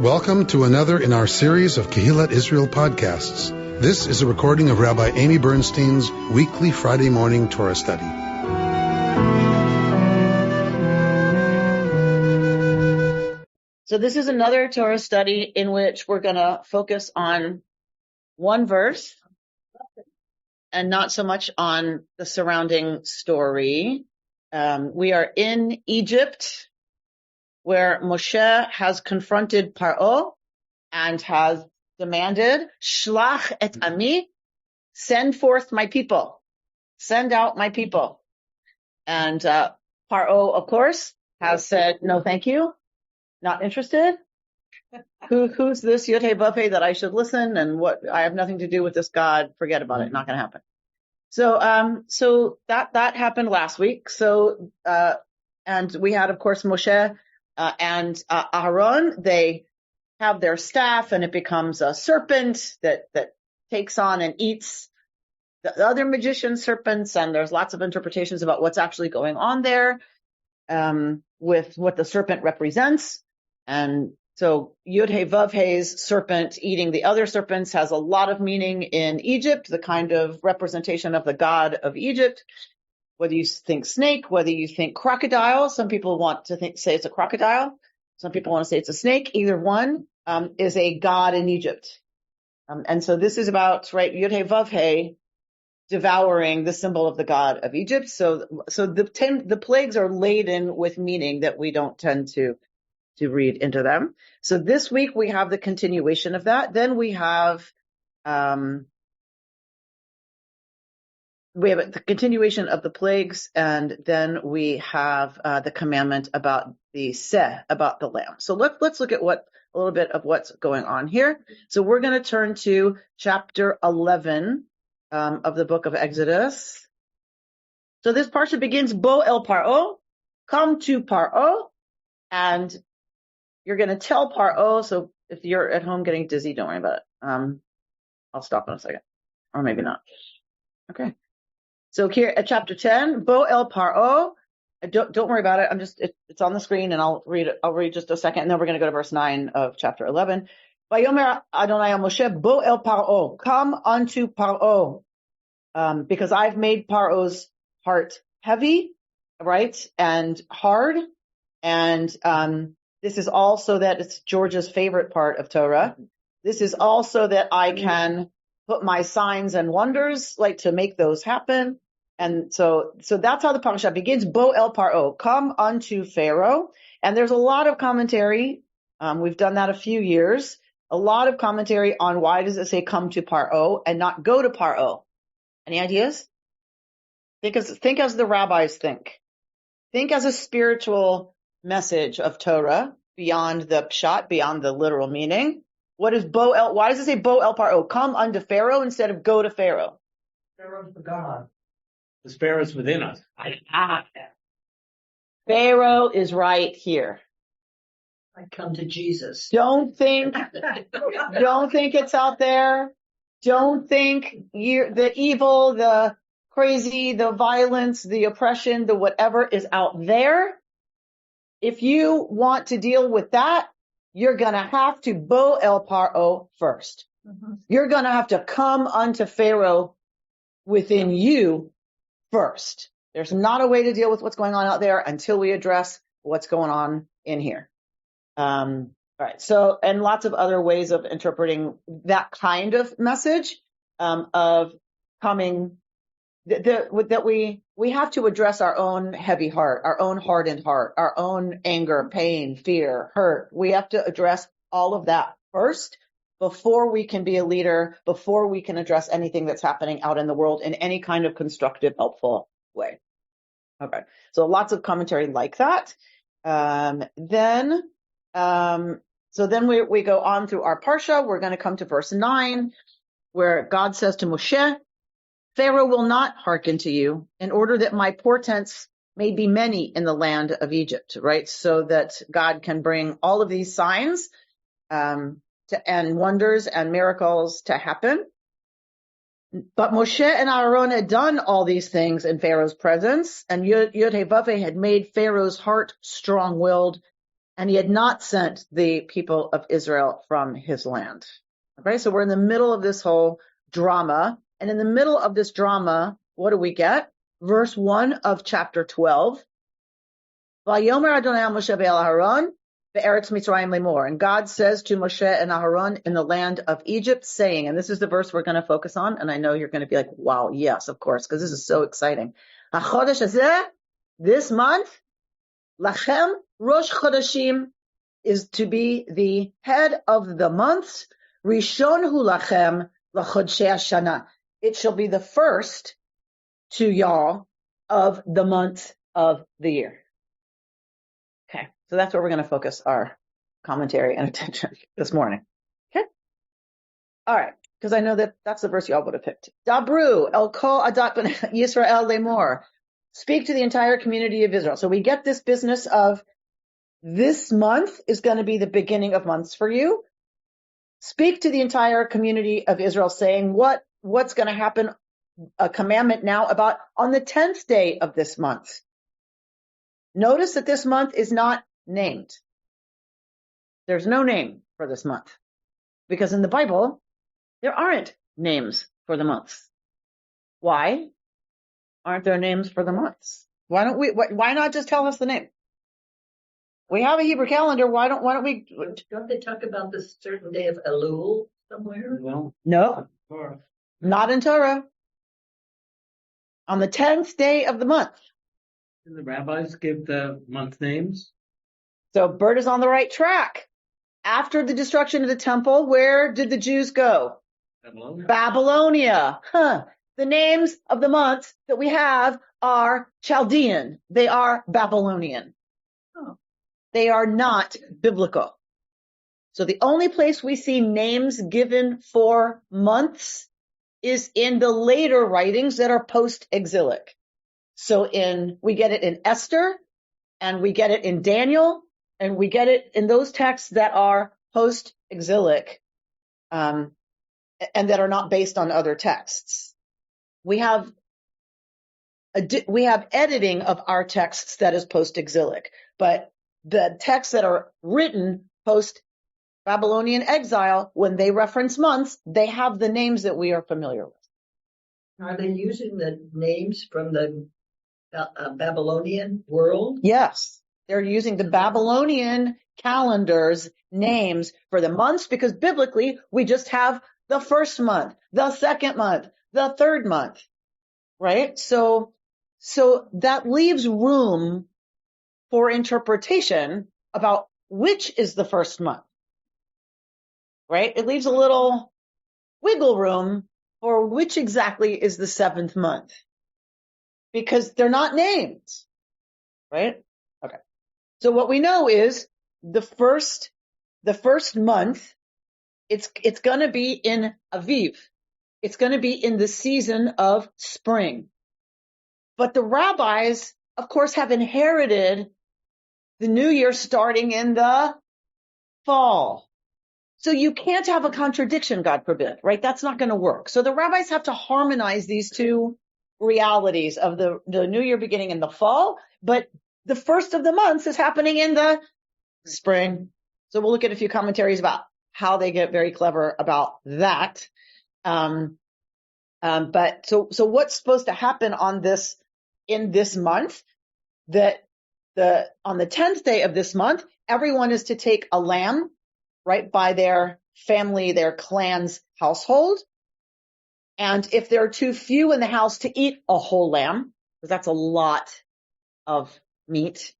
Welcome to another in our series of Kehillat Israel podcasts. This is a recording of Rabbi Amy Bernstein's weekly Friday morning Torah study. So this is another Torah study in which we're going to focus on one verse and not so much on the surrounding story. We are in Egypt, where Moshe has confronted Paro and has demanded, Shlach et ami, send forth my people, send out my people. And Paro, of course, has said, no, thank you, not interested. Who's this Yod-Heh Vav-Heh that I should listen? And what? I have nothing to do with this God. Forget about it. Not going to happen. So that happened last week. So and we had, of course, Moshe and Aaron. They have their staff, and it becomes a serpent that takes on and eats the other magician serpents. And there's lots of interpretations about what's actually going on there with what the serpent represents. And so Yod-Heh Vav-Heh's serpent eating the other serpents has a lot of meaning in Egypt, the kind of representation of the god of Egypt. Whether you think snake, whether you think crocodile, some people want to say it's a crocodile. Some people want to say it's a snake. Either one is a god in Egypt. And so this is about, right, Yod-Heh Vav-Heh devouring the symbol of the god of Egypt. So the plagues are laden with meaning that we don't tend to read into them. So this week we have the continuation of that. Then we have the continuation of the plagues, and then we have the commandment about the seh, about the lamb. So let's look at a little bit of what's going on here. So we're going to turn to chapter 11 of the book of Exodus. So this parsha begins, Bo el Paro, come to Paro, and you're going to tell Paro. So if you're at home getting dizzy, don't worry about it. I'll stop in a second, or maybe not. Okay. So here at chapter 10, Bo el Paro. Don't worry about it. It's on the screen, and I'll read it. I'll read just a second, and then we're going to go to verse 9 of chapter 11. Vayomer Adonai Moshe, Bo el Paro, come unto Paro, because I've made Paro's heart heavy, right, and hard, and this is also that it's George's favorite part of Torah. This is also that I can put my signs and wonders, like, to make those happen. And so that's how the parasha begins. Bo el Paro, come unto Pharaoh. And there's a lot of commentary. We've done that a few years. A lot of commentary on why does it say come to Paro and not go to Paro. Any ideas? Think as the rabbis think. Think as a spiritual message of Torah beyond the pshat, beyond the literal meaning. Why does it say Bo el Paro? Come unto Pharaoh instead of go to Pharaoh. Pharaoh's the God. The Pharaoh's within us. Pharaoh is right here. I come to Jesus. Don't think it's out there. Don't think the evil, the crazy, the violence, the oppression, the whatever is out there. If you want to deal with that, you're going to have to Bo el Paro first. Mm-hmm. You're going to have to come unto Pharaoh within you first. There's not a way to deal with what's going on out there until we address what's going on in here. All right. So, and lots of other ways of interpreting that kind of message of coming. That we have to address our own heavy heart, our own hardened heart, our own anger, pain, fear, hurt. We have to address all of that first before we can be a leader, before we can address anything that's happening out in the world in any kind of constructive, helpful way. Okay. So lots of commentary like that. Then we go on through our parsha. We're going to come to verse 9, where God says to Moshe, Pharaoh will not hearken to you, in order that my portents may be many in the land of Egypt, right? So that God can bring all of these signs and wonders and miracles to happen. But Moshe and Aaron had done all these things in Pharaoh's presence, and Yod-Heh Vav-Heh had made Pharaoh's heart strong-willed, and he had not sent the people of Israel from his land. Okay, so we're in the middle of this whole drama. And in the middle of this drama, what do we get? Verse 1 of chapter 12. Vayomer Adonai Moshe ve'Aharon ve'eretz Mitzrayim lemor. And God says to Moshe and Aharon in the land of Egypt, saying, and this is the verse we're going to focus on, and I know you're going to be like, wow, yes, of course, because this is so exciting. HaChodesh hazeh, this month, Lachem Rosh Chodashim is to be the head of the months. Rishon hu lachem lachodshei hashana. It shall be the first to y'all of the month of the year. Okay, so that's where we're going to focus our commentary and attention this morning. Okay, all right, because I know that that's the verse y'all would have picked. Dabru el kol adat ben Yisrael lemor. Speak to the entire community of Israel. So we get this business of this month is going to be the beginning of months for you. Speak to the entire community of Israel, saying what's going to happen, a commandment now about on the 10th day of this month. Notice that this month is not named. There's no name for this month because in the Bible, there aren't names for the months. Why aren't there names for the months? Why not just tell us the name? We have a Hebrew calendar. Why don't we? Don't they talk about this certain day of Elul somewhere? No, not in Torah. On the 10th day of the month. Did the rabbis give the month names? So Bert is on the right track. After the destruction of the temple, where did the Jews go? Babylonia. The names of the months that we have are Chaldean. They are Babylonian. They are not biblical. So the only place we see names given for months is in the later writings that are post-exilic. So we get it in Esther, and we get it in Daniel, and we get it in those texts that are post-exilic, and that are not based on other texts. We have editing of our texts that is post-exilic, but the texts that are written post-Babylonian exile, when they reference months, they have the names that we are familiar with. Are they using the names from the Babylonian world? Yes, they're using the Babylonian calendar's names for the months because biblically we just have the first month, the second month, the third month, right? So that leaves room for interpretation about which is the first month, right? It leaves a little wiggle room for which exactly is the seventh month because they're not named, right? Okay. So what we know is the first month, it's going to be in Aviv. It's going to be in the season of spring. But the rabbis, of course, have inherited the new year starting in the fall. So you can't have a contradiction, God forbid, right? That's not going to work. So the rabbis have to harmonize these two realities of the new year beginning in the fall, but the first of the months is happening in the spring. So we'll look at a few commentaries about how they get very clever about that. But so what's supposed to happen in this month? On the 10th day of this month, everyone is to take a lamb, right, by their family, their clan's household. And if there are too few in the house to eat a whole lamb, because that's a lot of meat,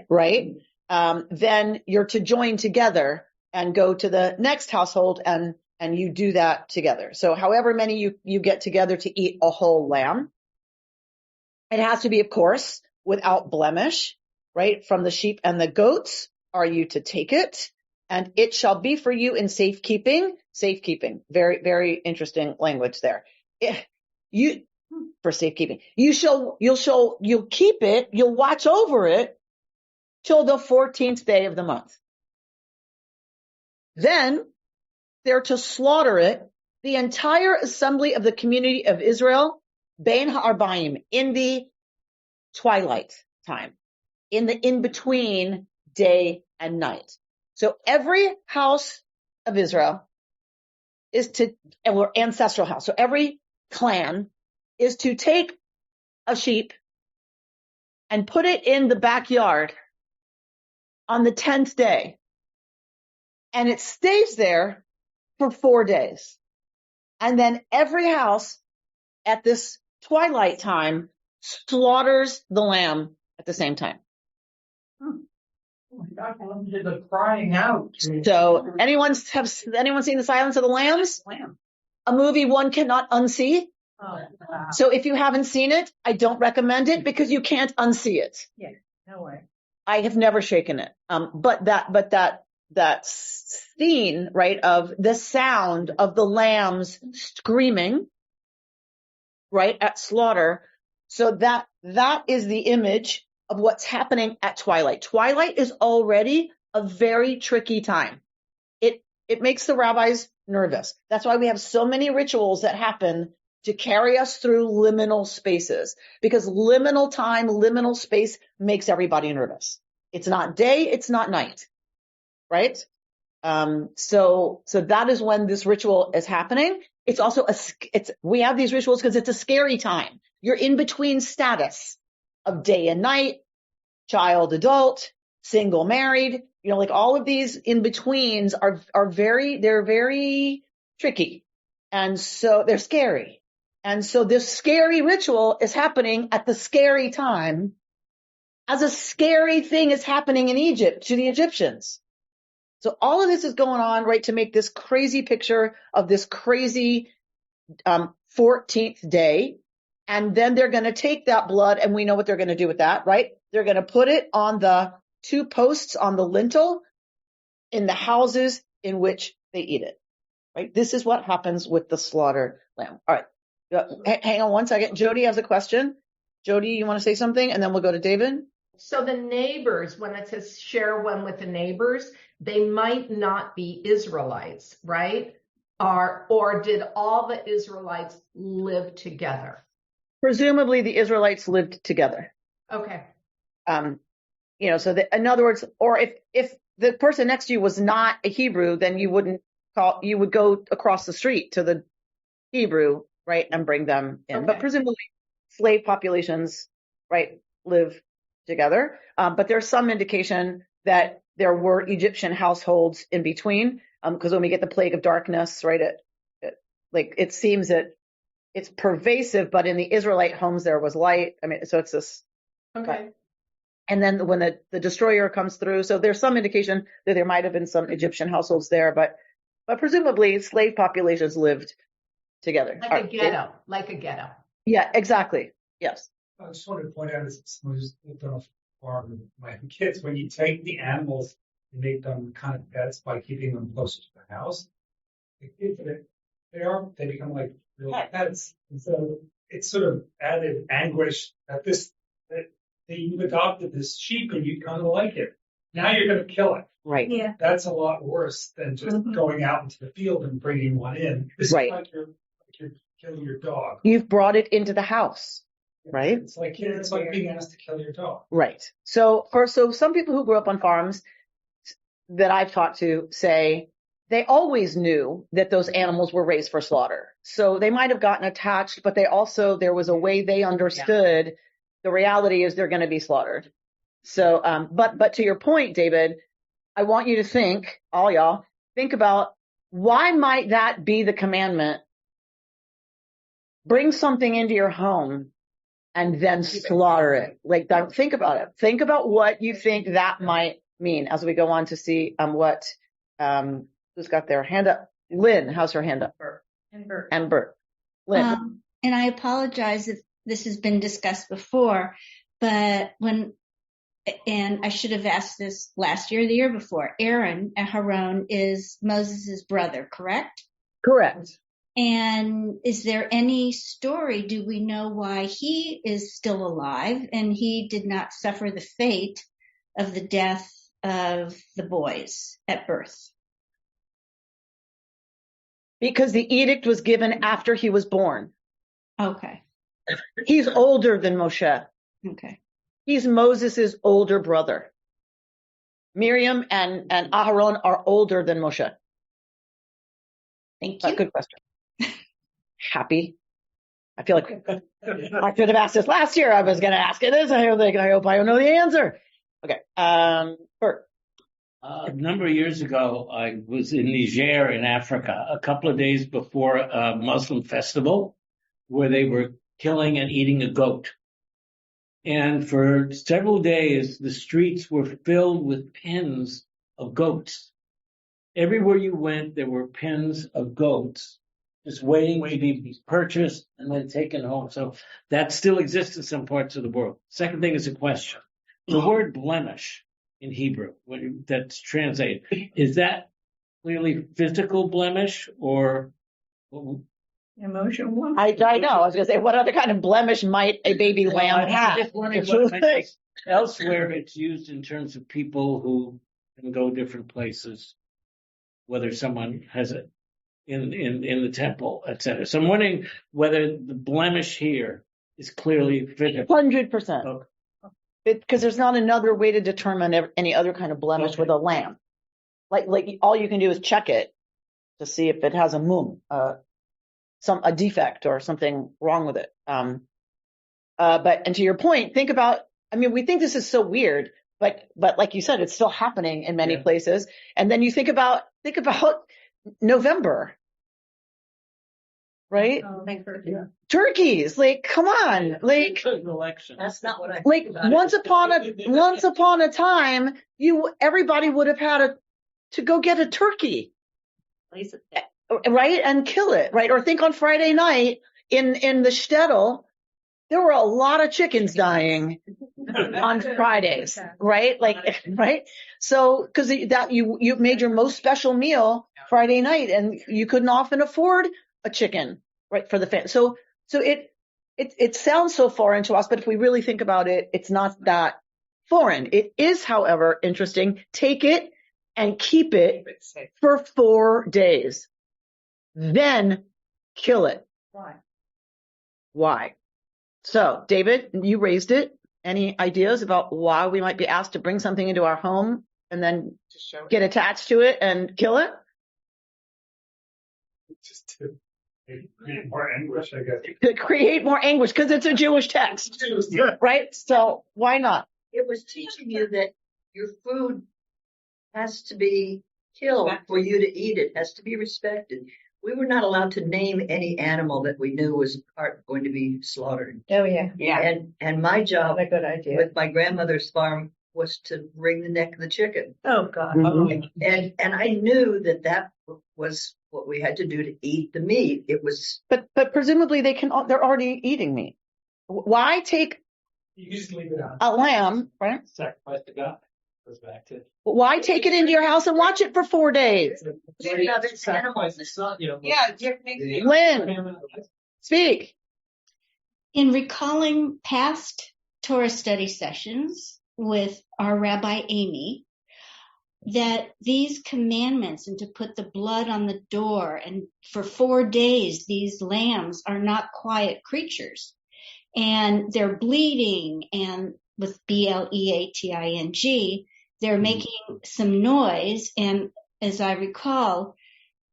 right? Then you're to join together and go to the next household and you do that together. So however many you get together to eat a whole lamb, it has to be, of course, without blemish, right? From the sheep and the goats are you to take it, and it shall be for you in safekeeping. Safekeeping, very, very interesting language there. For safekeeping, you'll keep it, you'll watch over it till the 14th day of the month. Then they're to slaughter it, the entire assembly of the community of Israel, Bein Ha'arbaim, in the twilight time, in between day and night. So every house of Israel or ancestral house. So every clan is to take a sheep and put it in the backyard on the 10th day. And it stays there for 4 days. And then every house at this twilight time slaughters the lamb at the same time. Oh my God, I love the crying out. So anyone seen The Silence of the Lambs? A movie one cannot unsee. Oh, wow. So if you haven't seen it, I don't recommend it because you can't unsee it. Yeah, no way. I have never shaken it. But that scene, right, of the sound of the lambs screaming, right, at slaughter. So that is the image of what's happening at twilight. Twilight is already a very tricky time. It makes the rabbis nervous. That's why we have so many rituals that happen to carry us through liminal spaces, because liminal time, liminal space makes everybody nervous. It's not day, it's not night, right? So that is when this ritual is happening. It's also we have these rituals because it's a scary time. You're in between status of day and night, child, adult, single, married, like all of these in betweens are very tricky. And so they're scary. And so this scary ritual is happening at the scary time as a scary thing is happening in Egypt to the Egyptians. So all of this is going on, right, to make this crazy picture of this crazy 14th day. And then they're going to take that blood, and we know what they're going to do with that, right? They're going to put it on the 2 posts on the lintel in the houses in which they eat it, right? This is what happens with the slaughtered lamb. All right. Hang on one second. Jody has a question. Jody, you want to say something? And then we'll go to David. So the neighbors, when it says share one with the neighbors, they might not be Israelites, right? Or did all the Israelites live together? Presumably the Israelites lived together. Okay. So in other words, or if the person next to you was not a Hebrew, then you would go across the street to the Hebrew, right, and bring them in. Okay. But presumably slave populations, right, live together. But there's some indication that there were Egyptian households in between, because when we get the plague of darkness, right, it seems that it's pervasive, but in the Israelite homes there was light. I mean, so it's this. Okay. And then when the destroyer comes through, so there's some indication that there might have been some Egyptian households there, but presumably slave populations lived together. Like a ghetto. Yeah, exactly. Yes. I just wanted to point out, as someone who's lived on a farm with my kids, when you take the animals and make them kind of pets by keeping them close to the house, they become like real pets. And so it's sort of added anguish that you've adopted this sheep and you kind of like it. Now you're going to kill it. Right. Yeah. That's a lot worse than just going out into the field and bringing one in. It's right. like you're killing your dog. You've brought it into the house. Right. It's like being asked to kill your dog. Right. So some people who grew up on farms that I've talked to say they always knew that those animals were raised for slaughter. So they might have gotten attached, but there was a way they understood the reality is they're going to be slaughtered. So, but to your point, David, I want you to think, all y'all, think about why might that be the commandment? Bring something into your home and then slaughter it. Like, think about it. Think about what you think that might mean as we go on to see what who's got their hand up. Lynn, how's her hand up? And Bert. Lynn. And I apologize if this has been discussed before, but and I should have asked this last year or the year before, Aaron is Moses' brother, correct? Correct. And is there any story, do we know why he is still alive and he did not suffer the fate of the death of the boys at birth? Because the edict was given after he was born. Okay. He's older than Moshe. Okay. He's Moses' older brother. Miriam and Aharon are older than Moshe? Thank you. Good question. Happy. I feel like I could have asked this last year. I was going to ask it this. I hope I know the answer. Okay. Bert. A number of years ago, I was in Niger in Africa a couple of days before a Muslim festival where they were killing and eating a goat. And for several days, the streets were filled with pens of goats. Everywhere you went, there were pens of goats just waiting to be purchased and then taken home. So that still exists in some parts of the world. Second thing is a question. The word blemish in Hebrew, that's translated, is that clearly physical blemish or Emotional one. I know. I was going to say, what other kind of blemish might a baby lamb have? Elsewhere, it's used in terms of people who can go different places, whether someone has it in the temple, etc. So I'm wondering whether the blemish here is clearly physical. 100%. Okay. Because there's not another way to determine any other kind of blemish with a lamb. Like all you can do is check it to see if it has a mum, a defect or something wrong with it. But to your point, think about, we think this is so weird, but like you said, it's still happening in many places. And then you think about November, right? Turkeys, come on, That's not what I like once upon a time, everybody would have had to go get a turkey, right, and kill it, right? Or think on Friday night in the shtetl, there were a lot of chickens dying on Fridays, right? Right? So, because you made your most special meal Friday night, and you couldn't often afford a chicken, right, for the family. So it sounds so foreign to us, but if we really think about it, it's not that foreign. It is, however, interesting. Take it and keep it for 4 days. Then kill it. Why? So, David, you raised it. Any ideas about why we might be asked to bring something into our home and then get attached to it and kill it? Just to create more anguish, I guess. To create more anguish, because it's a Jewish text, right? So why not? It was teaching you that your food has to be killed for you to eat it, has to be respected. We were not allowed to name any animal that we knew was going to be slaughtered. Oh, yeah. Yeah. And my job What a good idea. with my grandmother's farm was to wring the neck of the chicken. Oh, God. Mhm. And I knew that was what we had to do to eat the meat. It was. But presumably they're already eating meat. Why take You just leave it on. a lamb, right? Sacrifice to God. Goes back to Why take it into your house and watch it for 4 days? sacrifice the son, Lynn, speak. In recalling past Torah study sessions with our Rabbi Amy, that these commandments and to put the blood on the door and for 4 days, these lambs are not quiet creatures and they're bleeding, and with bleating, they're making some noise. And as I recall,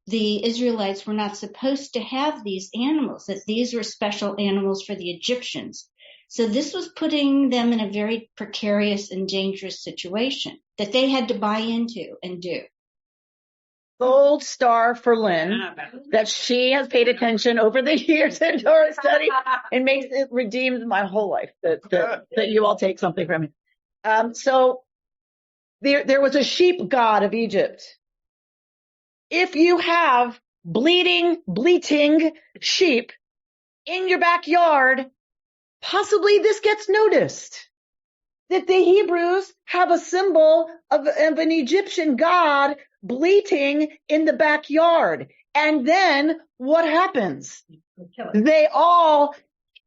the Israelites were not supposed to have these animals, that these were special animals for the Egyptians. So this was putting them in a very precarious and dangerous situation that they had to buy into and do. Gold star for Lynn, that she has paid attention over the years in Torah study and makes it redeemed my whole life that you all take something from me. So there was a sheep god of Egypt. If you have bleating sheep in your backyard, possibly this gets noticed. That the Hebrews have a symbol of an Egyptian god bleating in the backyard. And then what happens? They all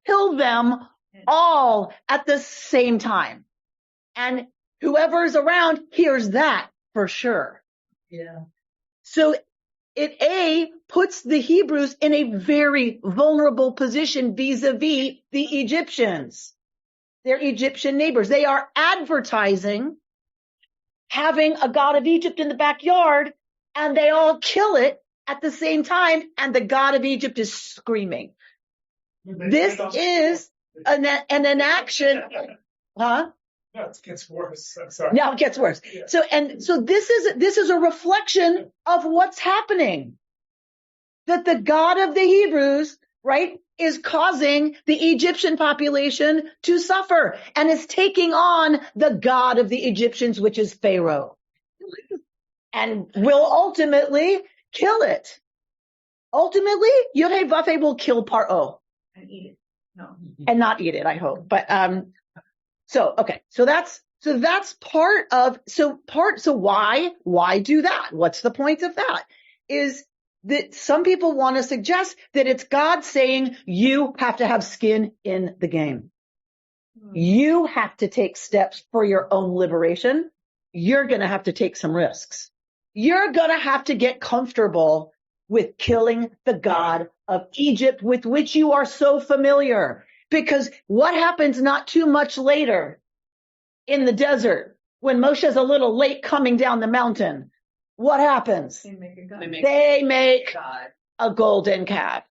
kill them all at the same time. And whoever's around hears that for sure. Yeah. So it puts the Hebrews in a very vulnerable position vis-a-vis the Egyptians. Their Egyptian neighbors. They are advertising having a god of Egypt in the backyard, and they all kill it at the same time, and the god of Egypt is screaming. This is an enaction, huh? No, it gets worse. I'm sorry. Now it gets worse. Yeah. So this is a reflection of what's happening. That the God of the Hebrews, right, is causing the Egyptian population to suffer and is taking on the God of the Egyptians, which is Pharaoh, and will ultimately kill it. Ultimately, Yod-Heh-Vav-Heh will kill Paro. And eat it. No. And not eat it, I hope. But, so that's part of, so why do that? What's the point of that? Is that some people want to suggest that it's God saying you have to have skin in the game. You have to take steps for your own liberation. You're going to have to take some risks. You're going to have to get comfortable with killing the God of Egypt with which you are so familiar. Because what happens not too much later in the desert when Moshe's a little late coming down the mountain? What happens? They make a god. They make God. a golden calf,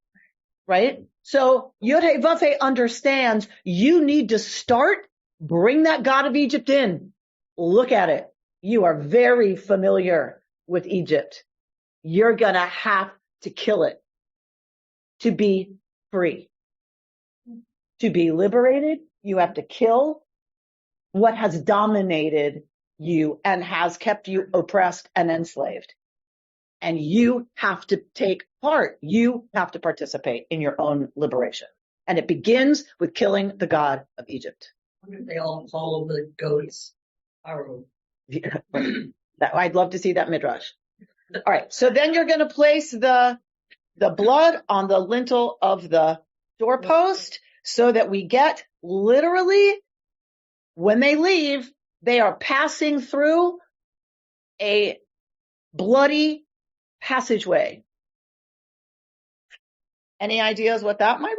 right? So Yod-Heh-Vav-Heh understands you need to bring that God of Egypt in. Look at it. You are very familiar with Egypt. You're going to have to kill it to be free. To be liberated, you have to kill what has dominated you and has kept you oppressed and enslaved. And you have to take part. You have to participate in your own liberation. And it begins with killing the God of Egypt. They all follow the goats. I'd love to see that midrash. All right. So then you're going to place the blood on the lintel of the doorpost so that we get literally, when they leave, they are passing through a bloody passageway. Any ideas what that might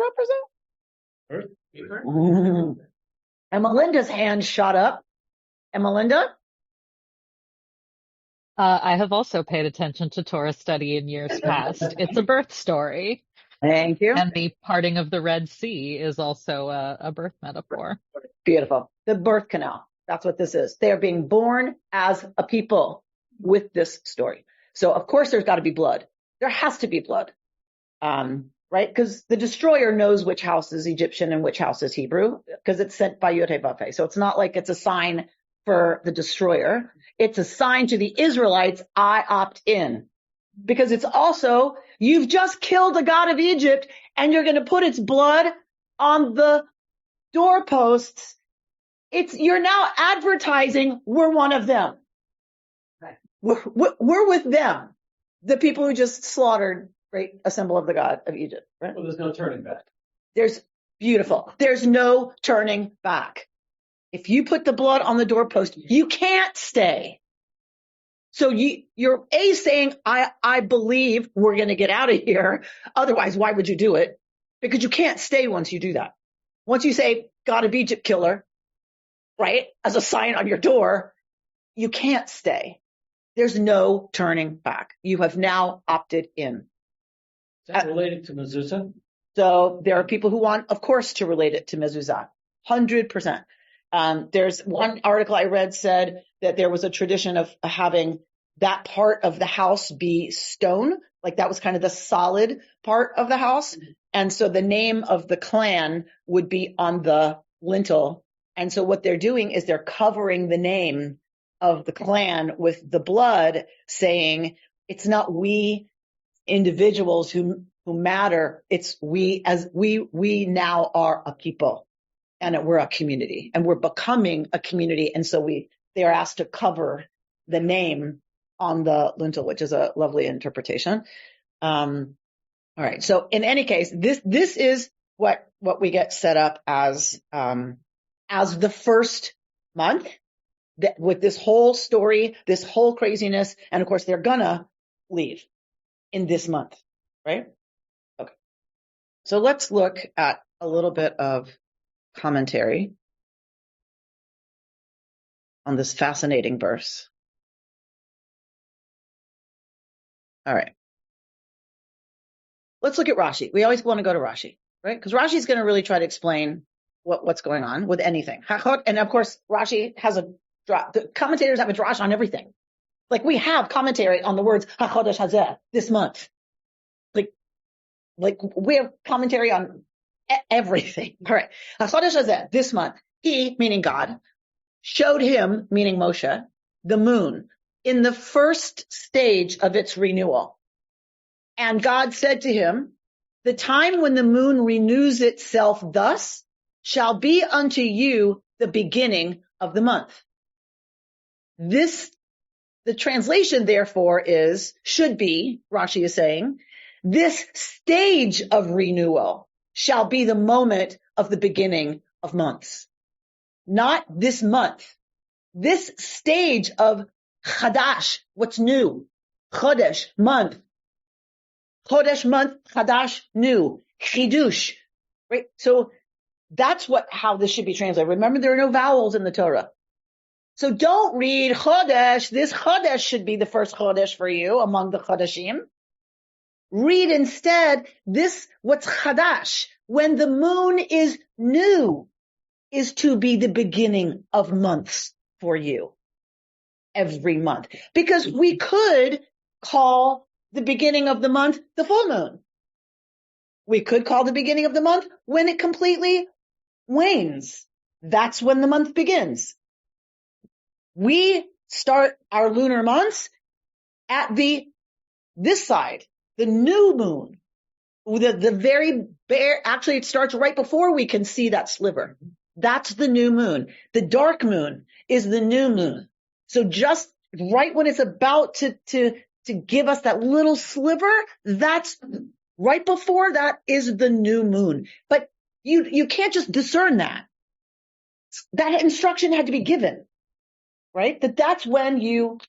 represent? And Melinda's hand shot up. And Melinda? I have also paid attention to Torah study in years past. It's a birth story. Thank you. And the parting of the Red Sea is also a birth metaphor. Beautiful. The birth canal. That's what this is. They are being born as a people with this story. So, of course, there's got to be blood. There has to be blood, right? Because the destroyer knows which house is Egyptian and which house is Hebrew, because it's sent by Yod-Heh-Vav-Heh. So it's not like it's a sign for the destroyer. It's a sign to the Israelites, I opt in. Because it's also, you've just killed the God of Egypt, and you're going to put its blood on the doorposts. You're now advertising we're one of them. Right. We're with them. The people who just slaughtered, right, a symbol of the God of Egypt, right? Well, there's no turning back. Beautiful. There's no turning back. If you put the blood on the doorpost, you can't stay. So you're saying, I believe we're going to get out of here. Otherwise, why would you do it? Because you can't stay once you do that. Once you say God of Egypt killer, right, as a sign on your door, you can't stay. There's no turning back. You have now opted in. Is that related to mezuzah? So there are people who want, of course, to relate it to mezuzah. 100%. There's one article I read said that there was a tradition of having that part of the house be stone, like that was kind of the solid part of the house. And so the name of the clan would be on the lintel. And so what they're doing is they're covering the name of the clan with the blood, saying it's not we individuals who matter. It's we now are a people. And we're a community, and we're becoming a community. And so they are asked to cover the name on the lintel, which is a lovely interpretation. All right. So in any case, this is what we get set up as the first month with this whole story, this whole craziness. And of course, they're gonna leave in this month, right? Okay. So let's look at a little bit of commentary on this fascinating verse. All right. Let's look at Rashi. We always want to go to Rashi, right? Because Rashi is going to really try to explain what's going on with anything. And of course, Rashi has the commentators have a drash on everything. Like we have commentary on the words HaChodesh Hazeh, this month. Like we have commentary on everything. All right. HaChodesh Hazeh, this month, he, meaning God, showed him, meaning Moshe, the moon in the first stage of its renewal. And God said to him, the time when the moon renews itself thus shall be unto you the beginning of the month. The translation therefore should be, Rashi is saying, this stage of renewal shall be the moment of the beginning of months. Not this month. This stage of Chadash, what's new? Chodesh, month. Chodesh, month, Chadash, new. Chidush, right? So that's how this should be translated. Remember, there are no vowels in the Torah. So don't read Chodesh. This Chodesh should be the first Chodesh for you among the Chodeshim. Read instead what's Chadash, when the moon is new, is to be the beginning of months for you every month. Because we could call the beginning of the month the full moon. We could call the beginning of the month when it completely wanes. That's when the month begins. We start our lunar months at this side, the new moon. The very bare, actually it starts right before we can see that sliver. That's the new moon. The dark moon is the new moon. So just right when it's about to give us that little sliver, that's right before that is the new moon. But you can't just discern that. That instruction had to be given, right? That's when you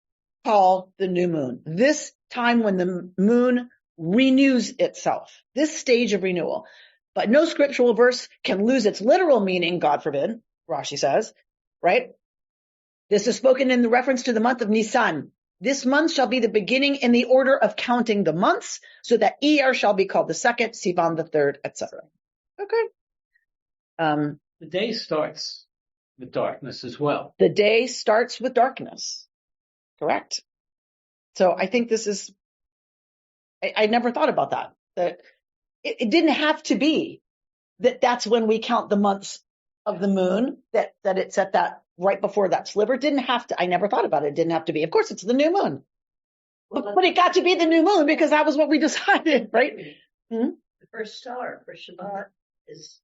call the new moon. This time when the moon renews itself. This stage of renewal. But no scriptural verse can lose its literal meaning, God forbid, Rashi says, right? This is spoken in the reference to the month of Nisan. This month shall be the beginning in the order of counting the months, so that Iyar shall be called the second, Sivan the third, etc. Okay. The day starts with darkness as well. The day starts with darkness. Correct. So I think this is, I never thought about that. That it didn't have to be that's when we count the months of the moon, that it's at that right before that sliver. It didn't have to, I never thought about it. It didn't have to be. Of course, it's the new moon. But it got to be the new moon because that was what we decided, right? The first star for Shemot is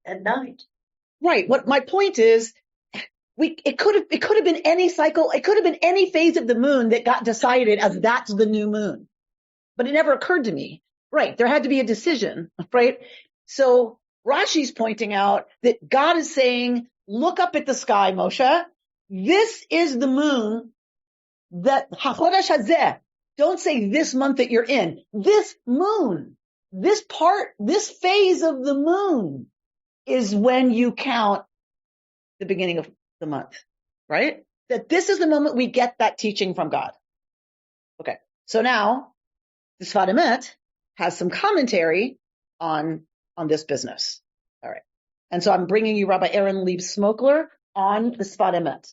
at night. Right. What my point is, it could have been any cycle. It could have been any phase of the moon that got decided as that's the new moon. But it never occurred to me. Right. There had to be a decision, right? So Rashi's pointing out that God is saying, look up at the sky, Moshe. This is the moon that HaChodesh Hazeh. Don't say this month that you're in. This moon, this phase of the moon is when you count the beginning of the month, right? That this is the moment we get that teaching from God. Okay. So now the Sfat Emet has some commentary on this business. All right. And so I'm bringing you Rabbi Aaron Lieb-Smokler on the Sfat Emet.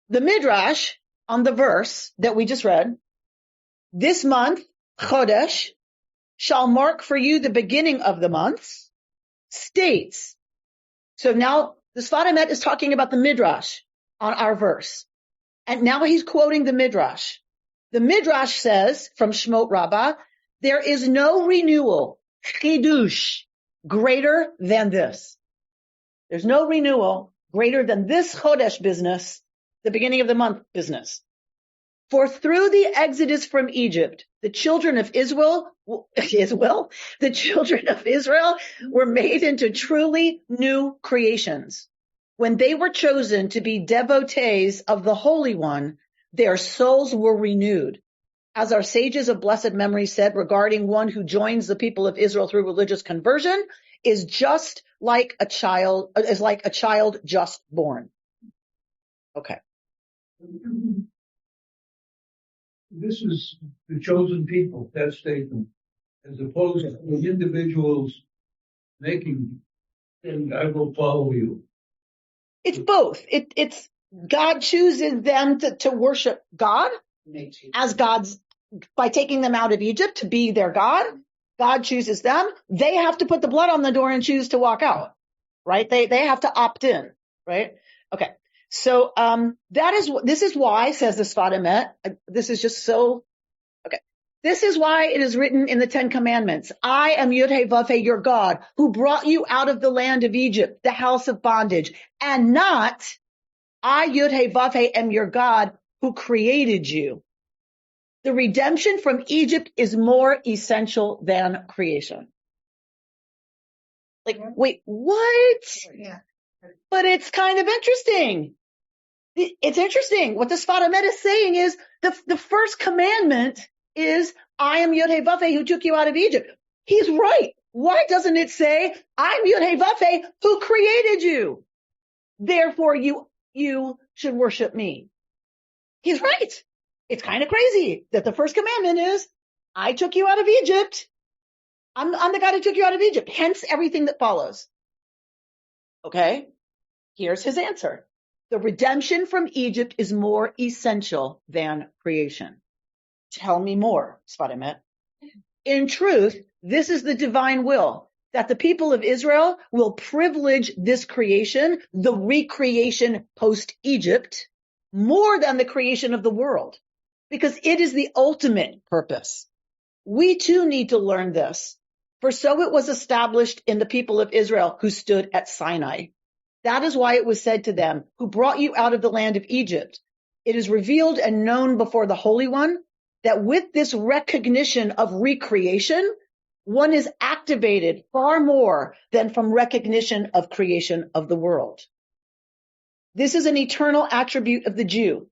The Midrash on the verse that we just read, this month, Chodesh, shall mark for you the beginning of the months, states. So now the Sfat Emet is talking about the Midrash on our verse. And now he's quoting the Midrash. The Midrash says, from Shemot Rabbah, there is no renewal, chidush, greater than this. There's no renewal greater than this Chodesh business, the beginning of the month business. For through the exodus from Egypt, the children of Israel were made into truly new creations. When they were chosen to be devotees of the Holy One, their souls were renewed. As our sages of blessed memory said regarding one who joins the people of Israel through religious conversion, is like a child just born. Okay. this is the chosen people, that statement, as opposed to the individuals making, and I will follow you. It's both. It's God chooses them to worship God as God's, by taking them out of Egypt to be their God. God chooses them. They have to put the blood on the door and choose to walk out, right? They have to opt in, right? Okay. So, this is why, says the Sfat Emet, this is just so, okay. This is why it is written in the 10 Commandments, I am Yud-Heh-Vav-Heh, your God, who brought you out of the land of Egypt, the house of bondage, and not, I Yud-Heh-Vav-Heh am your God, who created you. The redemption from Egypt is more essential than creation. Like, wait, what? Yeah. But it's kind of interesting. It's interesting. What the Sfat Emet is saying is the first commandment is, I am Yud-Heh-Vav-Heh who took you out of Egypt. He's right. Why doesn't it say, I'm Yud-Heh-Vav-Heh who created you? Therefore, you should worship me. He's right. It's kind of crazy that the first commandment is, I took you out of Egypt. I'm the God who took you out of Egypt. Hence everything that follows. Okay. Here's his answer. The redemption from Egypt is more essential than creation. Tell me more, Sfat Emet. In truth, this is the divine will, that the people of Israel will privilege this creation, the recreation post-Egypt, more than the creation of the world, because it is the ultimate purpose. We too need to learn this, for so it was established in the people of Israel who stood at Sinai. That is why it was said to them, who brought you out of the land of Egypt. It is revealed and known before the Holy One that with this recognition of recreation, one is activated far more than from recognition of creation of the world. This is an eternal attribute of the Jew,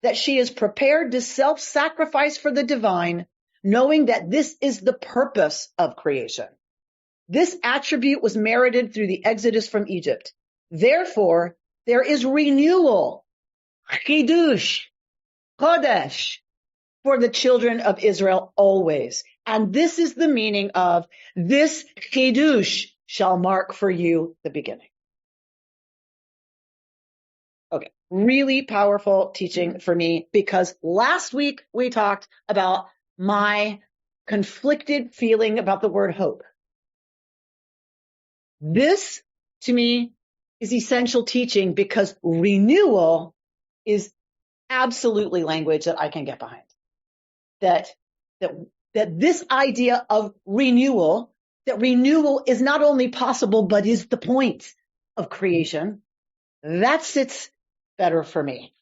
that she is prepared to self-sacrifice for the divine, knowing that this is the purpose of creation. This attribute was merited through the exodus from Egypt. Therefore, there is renewal, chidush, kodesh, for the children of Israel always. And this is the meaning of, this chidush shall mark for you the beginning. Okay, really powerful teaching for me, because last week we talked about my conflicted feeling about the word hope. This, to me, is essential teaching, because renewal is absolutely language that I can get behind. That this idea of renewal, that renewal is not only possible, but is the point of creation, that sits better for me.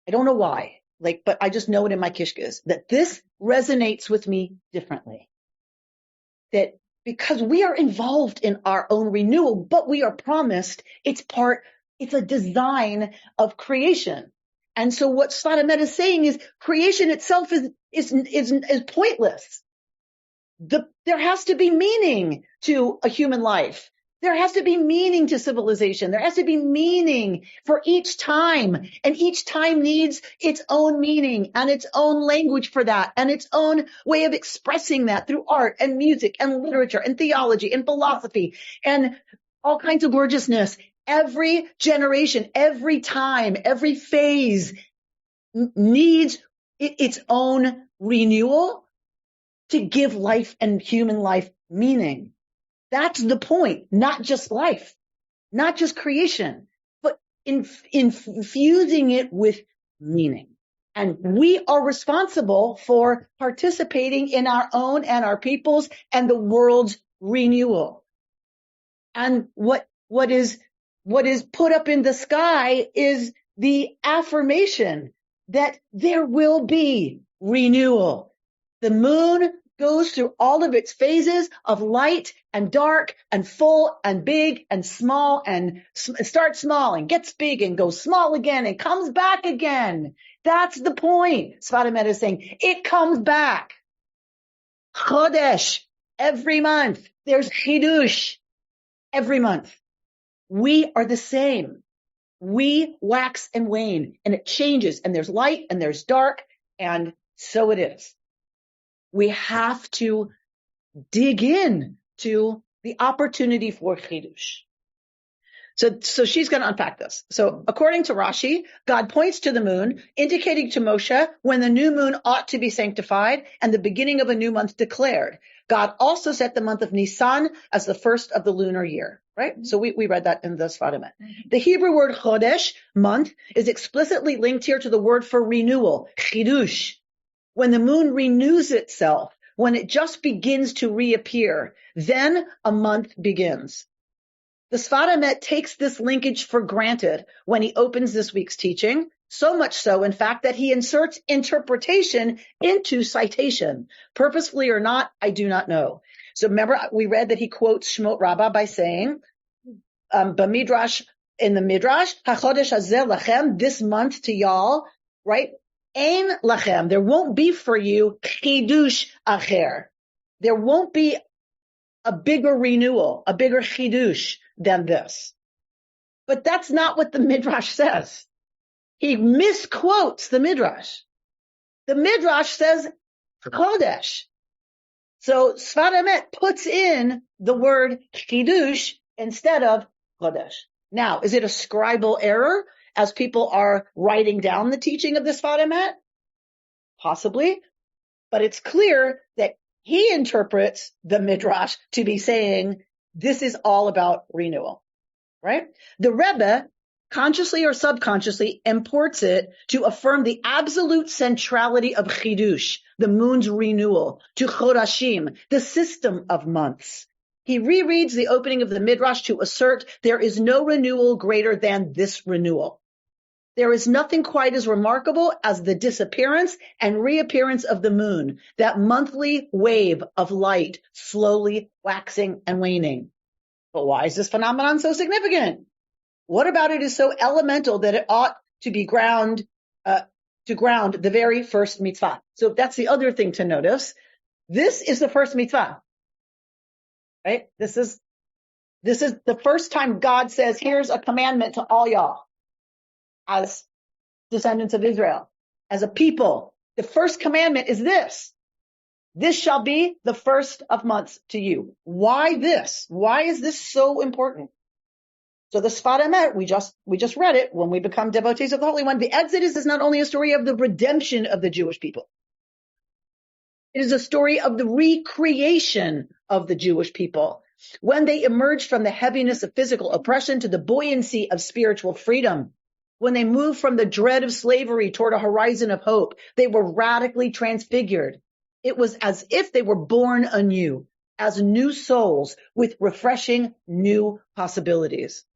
I don't know why, but I just know it in my kishkas, that this resonates with me differently. That because we are involved in our own renewal, but we are promised it's a design of creation. And so what Sfat Emet is saying is creation itself is pointless. There has to be meaning to a human life. There has to be meaning to civilization. There has to be meaning for each time. And each time needs its own meaning and its own language for that and its own way of expressing that through art and music and literature and theology and philosophy and all kinds of gorgeousness. Every generation, every time, every phase needs its own renewal to give life and human life meaning. That's the point, not just life, not just creation, but infusing it with meaning. And we are responsible for participating in our own and our people's and the world's renewal. And what is put up in the sky is the affirmation that there will be renewal. The moon goes through all of its phases of light and dark and full and big and small, and starts small and gets big and goes small again and comes back again. That's the point. Sfat Emet is saying it comes back. Chodesh, every month. There's chidush every month. We are the same. We wax and wane, and it changes, and there's light and there's dark, and So it is. We have to dig in to the opportunity for chidush. So she's going to unpack this. So according to Rashi, God points to the moon, indicating to Moshe when the new moon ought to be sanctified and the beginning of a new month declared. God also set the month of Nisan as the first of the lunar year, right? So we read that in the Sfarim. The Hebrew word chodesh, month, is explicitly linked here to the word for renewal, chidush. When the moon renews itself, when it just begins to reappear, then a month begins. The Sfat Emet takes this linkage for granted when he opens this week's teaching, so much so, in fact, that he inserts interpretation into citation. Purposefully or not, I do not know. So remember, we read that he quotes Shemot Rabbah by saying, B'midrash, in the Midrash, HaChodesh Hazeh Lachem, this month to y'all, right? Ein Lachem, there won't be for you chidush acher. There won't be a bigger renewal, a bigger chidush than this. But that's not what the Midrash says. He misquotes the Midrash. The Midrash says Chodesh. So Sfat Emet puts in the word chidush instead of Chodesh. Now, is it a scribal error as people are writing down the teaching of the Sfat Emet? Possibly. But it's clear that he interprets the Midrash to be saying this is all about renewal, right? The Rebbe, consciously or subconsciously, imports it to affirm the absolute centrality of Chidush, the moon's renewal, to Chodashim, the system of months. He rereads the opening of the Midrash to assert there is no renewal greater than this renewal. There is nothing quite as remarkable as the disappearance and reappearance of the moon, that monthly wave of light slowly waxing and waning. But why is this phenomenon so significant? What about it is so elemental that it ought to be ground the very first mitzvah? So that's the other thing to notice. This is the first mitzvah, right? This is the first time God says, here's a commandment to all y'all. As descendants of Israel, as a people, the first commandment is this. This shall be the first of months to you. Why this? Why is this so important? So the Sfat Emet, we just read it when we become devotees of the Holy One. The Exodus is not only a story of the redemption of the Jewish people. It is a story of the recreation of the Jewish people when they emerged from the heaviness of physical oppression to the buoyancy of spiritual freedom. When they moved from the dread of slavery toward a horizon of hope, they were radically transfigured. It was as if they were born anew, as new souls with refreshing new possibilities.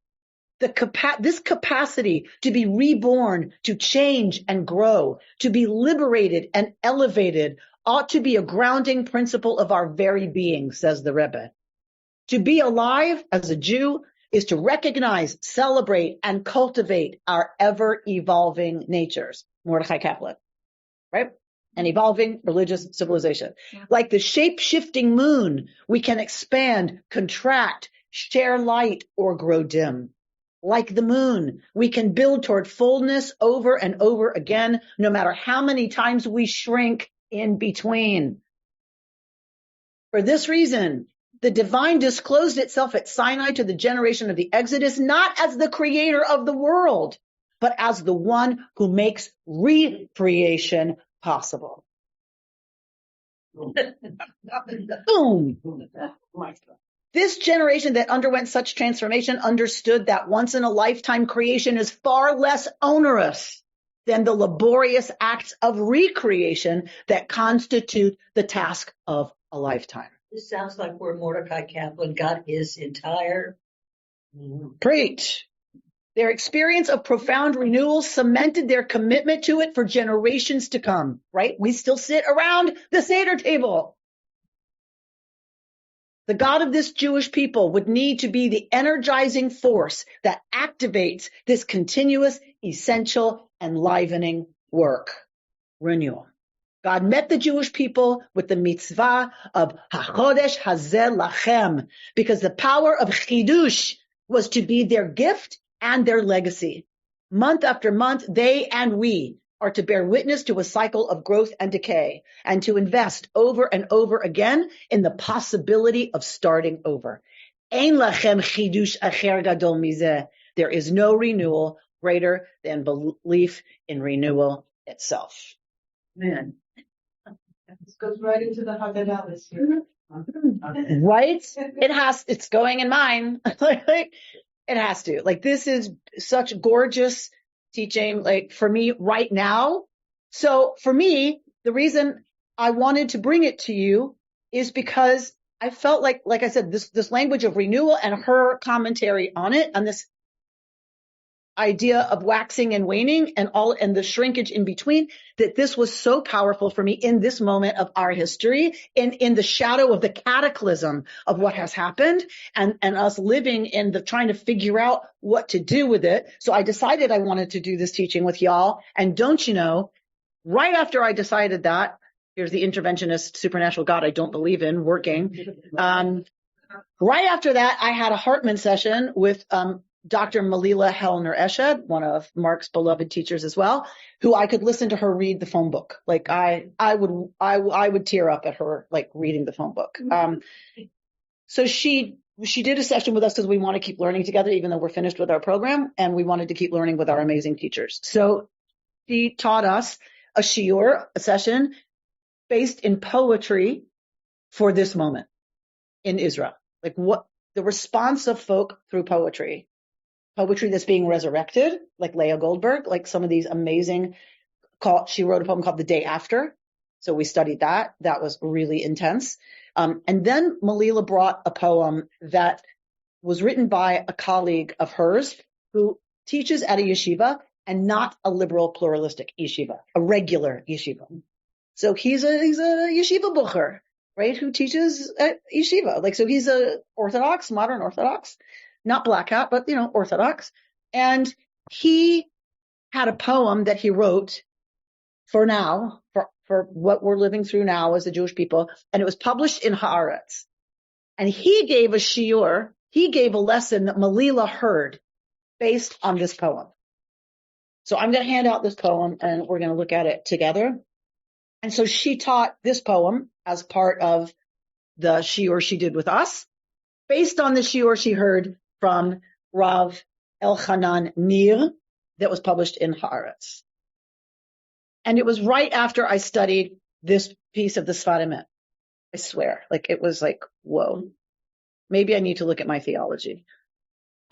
This capacity to be reborn, to change and grow, to be liberated and elevated ought to be a grounding principle of our very being, says the Rebbe. To be alive as a Jew is to recognize, celebrate, and cultivate our ever-evolving natures. Mordechai Kaplan, right? An evolving religious civilization. Yeah. Like the shape-shifting moon, we can expand, contract, share light, or grow dim. Like the moon, we can build toward fullness over and over again, no matter how many times we shrink in between. For this reason, the divine disclosed itself at Sinai to the generation of the Exodus, not as the creator of the world, but as the one who makes recreation possible. Boom. This generation that underwent such transformation understood that once in a lifetime creation is far less onerous than the laborious acts of recreation that constitute the task of a lifetime. This sounds like where Mordecai Kaplan got his entire... Preach. Their experience of profound renewal cemented their commitment to it for generations to come, right? We still sit around the Seder table. The God of this Jewish people would need to be the energizing force that activates this continuous, essential, enlivening work. Renewal. God met the Jewish people with the mitzvah of HaChodesh Hazeh Lachem, because the power of Chidush was to be their gift and their legacy. Month after month, they and we are to bear witness to a cycle of growth and decay, and to invest over and over again in the possibility of starting over. Ein lachem chidush acher gadol mizeh. There is no renewal greater than belief in renewal itself. Man. This goes right into the Haggadah this year. Right? It's going in mine. It has to. Like, this is such gorgeous teaching, like, for me right now. So for me, the reason I wanted to bring it to you is because I felt like I said, this language of renewal and her commentary on it, and this idea of waxing and waning and the shrinkage in between, that this was so powerful for me in this moment of our history, in the shadow of the cataclysm of what has happened, and us living in trying to figure out what to do with it. So I decided I wanted to do this teaching with y'all. And don't you know, right after I decided that, here's the interventionist supernatural God I don't believe in working. Right after that, I had a Hartman session with Dr. Malila Hellner Eshed, one of Mark's beloved teachers as well, who I could listen to her read the phone book. Like, I would tear up at her, like, reading the phone book. So she did a session with us because we want to keep learning together, even though we're finished with our program, and we wanted to keep learning with our amazing teachers. So she taught us a shiur, a session based in poetry for this moment in Israel. Like, what the response of folk through poetry that's being resurrected, like Leah Goldberg, like some of these amazing, she wrote a poem called The Day After. So we studied that. That was really intense. And then Malila brought a poem that was written by a colleague of hers who teaches at a yeshiva, and not a liberal pluralistic yeshiva, a regular yeshiva. So he's a yeshiva bucher, right, who teaches at yeshiva. Like, so he's a Orthodox, modern Orthodox, not black hat, but, Orthodox. And he had a poem that he wrote for now, for what we're living through now as the Jewish people. And it was published in Haaretz. And he gave a shiur, he gave a lesson that Malila heard based on this poem. So I'm going to hand out this poem and we're going to look at it together. And so she taught this poem as part of the shiur she did with us, based on the shiur she heard from Rav Elchanan Nir that was published in Haaretz. And it was right after I studied this piece of the Sfarim. I swear, like, it was like, whoa, maybe I need to look at my theology.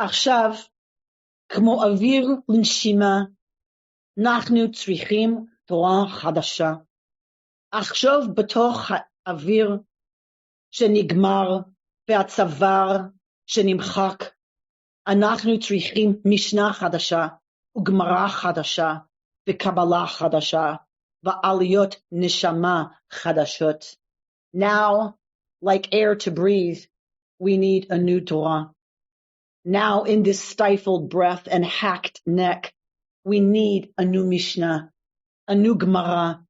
Achshav, kmo avir l'nshima, nachnu tzrichim Torah chadasha. Achshav b'toch ha'avir shenigmar ve'atzavar shenimchak. אנחנו צריכים משנה חדשה, וגמרא חדשה, וקבלה חדשה, ועליות נשמה חדשות. Now, like air to breathe, we need a new Torah. Now, in this stifled breath and hacked neck, we need a new Mishnah, a new Gemara,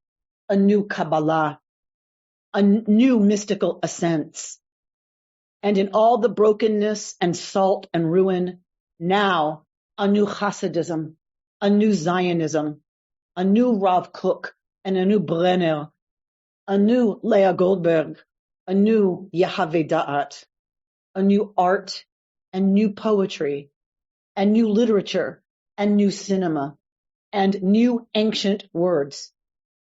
a new Kabbalah, a new mystical ascents. And in all the brokenness and salt and ruin, now a new Hasidism, a new Zionism, a new Rav Kook, and a new Brenner, a new Leah Goldberg, a new Yahaveh Da'at, a new art and new poetry, and new literature and new cinema, and new ancient words,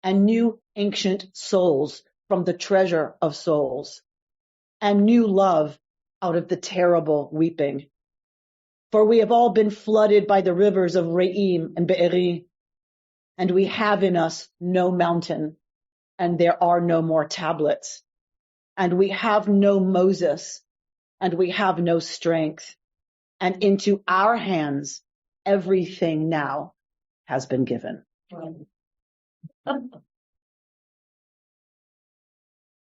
and new ancient souls from the treasure of souls, and new love out of the terrible weeping. For we have all been flooded by the rivers of Re'im and Be'eri, and we have in us no mountain, and there are no more tablets, and we have no Moses, and we have no strength, and into our hands everything now has been given.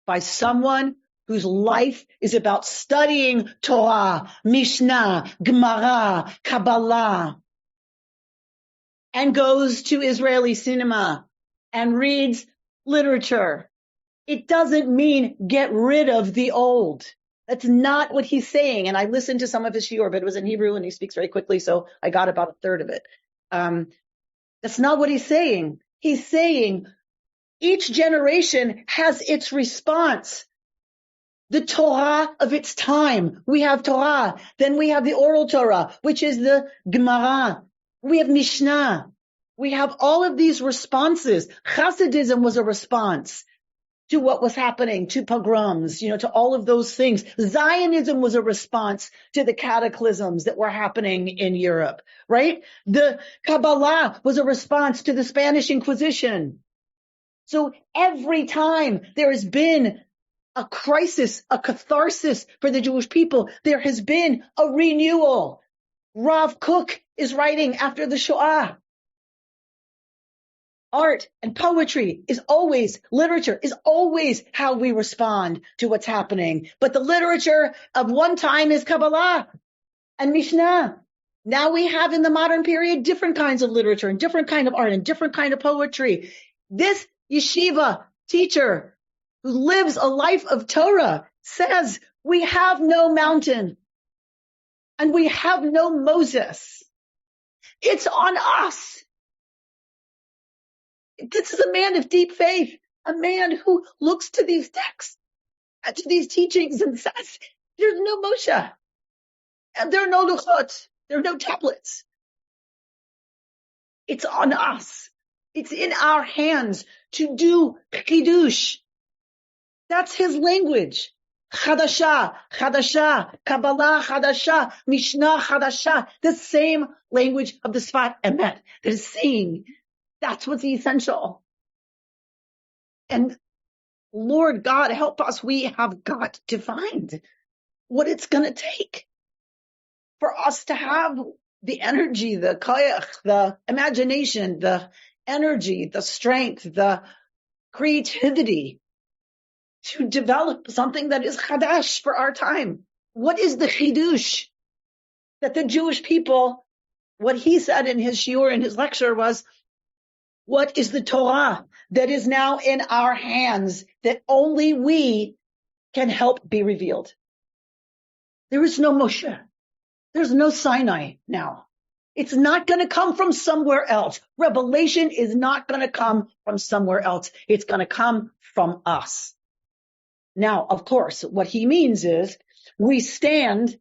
By someone whose life is about studying Torah, Mishnah, Gemara, Kabbalah, and goes to Israeli cinema and reads literature. It doesn't mean get rid of the old. That's not what he's saying. And I listened to some of his shiur, but it was in Hebrew and he speaks very quickly, so I got about a third of it. That's not what he's saying. He's saying each generation has its response. The Torah of its time. We have Torah. Then we have the oral Torah, which is the Gemara. We have Mishnah. We have all of these responses. Hasidism was a response to what was happening, to pogroms, to all of those things. Zionism was a response to the cataclysms that were happening in Europe, right? The Kabbalah was a response to the Spanish Inquisition. So every time there has been a crisis, a catharsis for the Jewish people, there has been a renewal. Rav Kook is writing after the Shoah. Art and poetry literature is always how we respond to what's happening. But the literature of one time is Kabbalah and Mishnah. Now we have in the modern period different kinds of literature and different kind of art and different kind of poetry. This yeshiva teacher who lives a life of Torah says we have no mountain and we have no Moses. It's on us. This is a man of deep faith, a man who looks to these texts, to these teachings and says, there's no Moshe, and there are no luchot, there are no tablets. It's on us. It's in our hands to do chidush. That's his language. Chadasha, Kabbalah Chadasha, Mishnah Chadasha, the same language of the Sfat Emet that is saying that's what's essential. And Lord God, help us. We have got to find what it's going to take for us to have the energy, the koyach, the imagination, the energy, the strength, the creativity to develop something that is chadash for our time. What is the chidush that the Jewish people, what he said in his shiur, in his lecture was, what is the Torah that is now in our hands that only we can help be revealed? There is no Moshe. There's no Sinai now. It's not going to come from somewhere else. Revelation is not going to come from somewhere else. It's going to come from us. Now, of course, what he means is we stand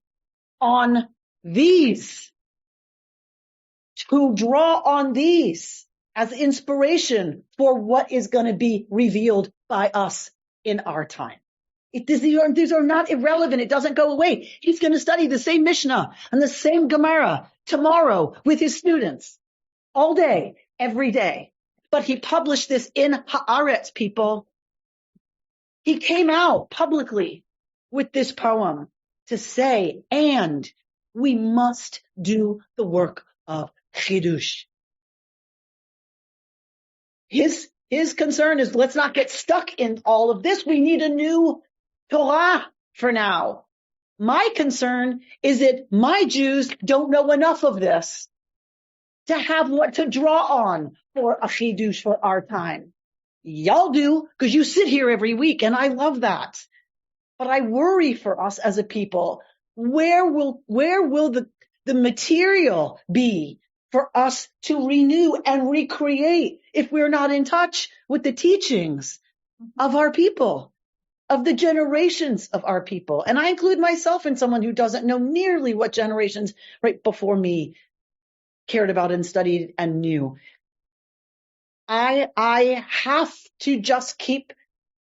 on these, to draw on these as inspiration for what is going to be revealed by us in our time. These are not irrelevant. It doesn't go away. He's going to study the same Mishnah and the same Gemara tomorrow with his students all day, every day. But he published this in Haaretz, people. He came out publicly with this poem to say, and we must do the work of chidush. His concern is let's not get stuck in all of this. We need a new Torah for now. My concern is that my Jews don't know enough of this to have what to draw on for a chidush for our time. Y'all do, because you sit here every week, and I love that. But I worry for us as a people. Where will the material be for us to renew and recreate if we're not in touch with the teachings of our people, of the generations of our people? And I include myself in someone who doesn't know nearly what generations right before me cared about and studied and knew. I have to just keep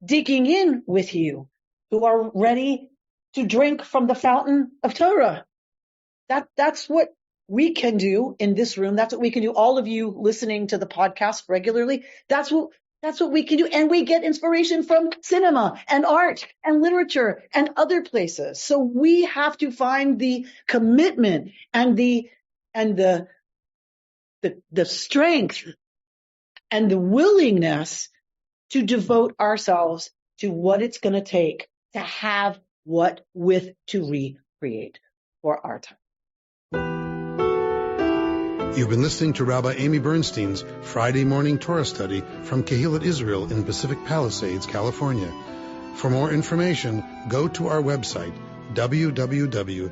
digging in with you who are ready to drink from the fountain of Torah. That's what we can do in this room. That's what we can do. All of you listening to the podcast regularly. That's what we can do. And we get inspiration from cinema and art and literature and other places. So we have to find the commitment and the strength and the willingness to devote ourselves to what it's going to take to have what with to recreate for our time. You've been listening to Rabbi Amy Bernstein's Friday Morning Torah Study from Kehillat Israel in Pacific Palisades, California. For more information, go to our website, www.ourki.org.